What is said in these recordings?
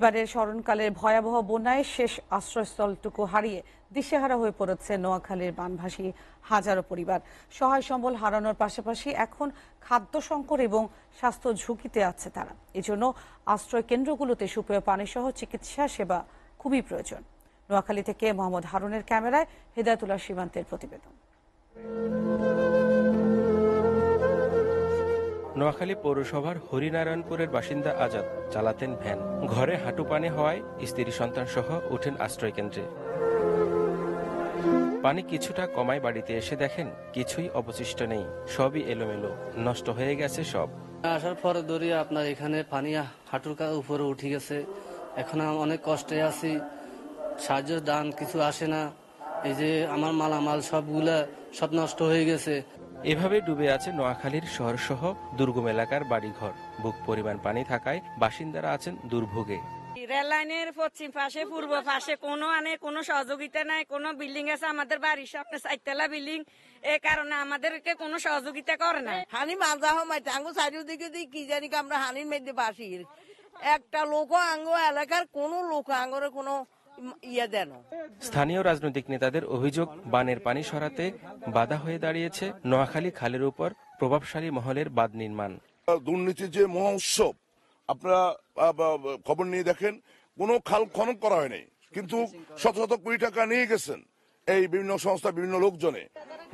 এবারের স্মরণকালের ভয়াবহ বন্যায় শেষ আশ্রয়স্থলটুকু হারিয়ে দিশেহারা হয়ে পড়েছে নোয়াখালীর বানভাসী হাজারো পরিবার। সহায় সম্বল হারানোর পাশাপাশি এখন খাদ্য সংকট এবং স্বাস্থ্য ঝুঁকিতে আছে তারা। এজন্য আশ্রয় কেন্দ্রগুলোতে সুপেয় পানি সহ চিকিৎসা সেবা খুবই প্রয়োজন। নোয়াখালী থেকে মোহাম্মদ হারুনের ক্যামেরায় হেদায়েতুল্লাহ সীমান্তের প্রতিবেদন। নোয়াখালী পৌরসভার হরিনারায়ণপুরের বাসিন্দা আজাদ চালাতেন ভ্যান। ঘরে হাঁটু পানি হওয়ায় স্ত্রী সন্তান সহ ওঠেন আশ্রয় কেন্দ্রে। পানি কিছুটা কমায় বাড়িতে এসে দেখেন কিছুই অবশিষ্ট নেই, সবই এলোমেলো, নষ্ট হয়ে গেছে সব। আসার পরে দরিয়া আপনার এখানে পানি হাঁটুর উপরে উঠে গেছে। এখন অনেক কষ্টে আছি, সাহায্য দান কিছু আসে না। এই যে আমার মালামাল সবগুলা সব নষ্ট হয়ে গেছে। এভাবে ডুবে আছে নোয়াখালীর শহর সহ দুর্গম এলাকার বাড়িঘর। বুক পরিমাণ পানি থাকায় বাসিন্দারা আছেন দুর্ভোগে। রেল লাইনের পশ্চিম পাশে পূর্ব পাশে কোনো সহযোগিতা নাই। কোনো বিল্ডিং আছে আমাদের বাড়ির সামনে 4 বিল্ডিং, এই কারণে আমাদেরকে কোনো সহযোগিতা করে না। হানি মাজা হয় আঙ্গু চারিদিকে কি জানি আমরা হানির মধ্যে বাসির একটা লোক আঙ্গ এলাকার কোন লোক আঙ্গরে কোনো ইয়ে দেন। স্থানীয় রাজনৈতিক নেতাদের অভিযোগ, বানের পানি সরাতে বাধা হয়ে দাঁড়িয়েছে নোয়াখালী খালের উপর প্রভাবশালী মহলের বাঁধ নির্মাণ। দুর্নীতির যে মহোৎসব, আপনারা খবর নিয়ে দেখেন, কোনো খাল খনন করা হয়নি, কিন্তু শত শত কোটি টাকা নিয়ে গেছেন এই বিভিন্ন সংস্থা, বিভিন্ন লোকজনে।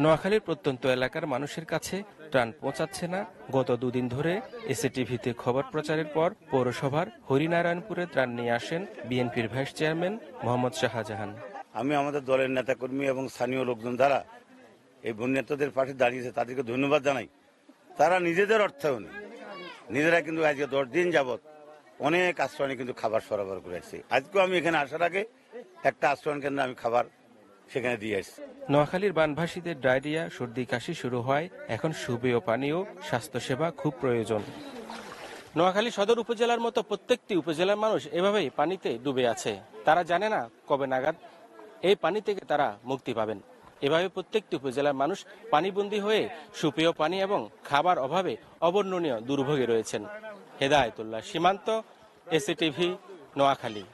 নোয়াখালীর প্রত্যন্ত এলাকার মানুষের কাছে ত্রাণ পৌঁছাচ্ছে না। গত দুদিন ধরে এসএটিভিতে খবর প্রচারের পর পৌরসভার হরিনারায়ণপুরে ত্রাণ নিয়ে আসেন বিএনপির ভাইস চেয়ারম্যান মোহাম্মদ শাহজাহান। আমি আমাদের দলের নেতাকর্মী এবং স্থানীয় লোকজন যারা এই বন্যার্তদের পাশে দাঁড়িয়েছে তাদেরকে ধন্যবাদ জানাই। তারা নিজেদের অর্থায়নে নিজেরা কিন্তু আজকে 10 দিন যাবৎ অনেক আশ্রয়নে কিন্তু খাবার সরবরাহ করে আসছে। আজকেও আমি এখানে আসার আগে একটা আশ্রয়ন কেন্দ্রে আমি খাবার সেখানে দিয়ে আসছি। নোয়াখালীর বানভাসীদের ডায়রিয়া, সর্দি কাশি শুরু হয়, এখন সুপেয় পানি ও স্বাস্থ্যসেবা খুব প্রয়োজন। নোয়াখালী সদর উপজেলার মতো প্রত্যেকটি উপজেলার মানুষ এভাবেই পানিতে ডুবে আছে। তারা জানে না কবে নাগাদ এই পানি থেকে তারা মুক্তি পাবেন। এভাবে প্রত্যেকটি উপজেলার মানুষ পানিবন্দী হয়ে সুপেয় পানি এবং খাবার অভাবে অবর্ণনীয় দুর্ভোগে রয়েছেন। হেদায়েতুল্লাহ সীমান্ত, এসএটিভি, নোয়াখালী।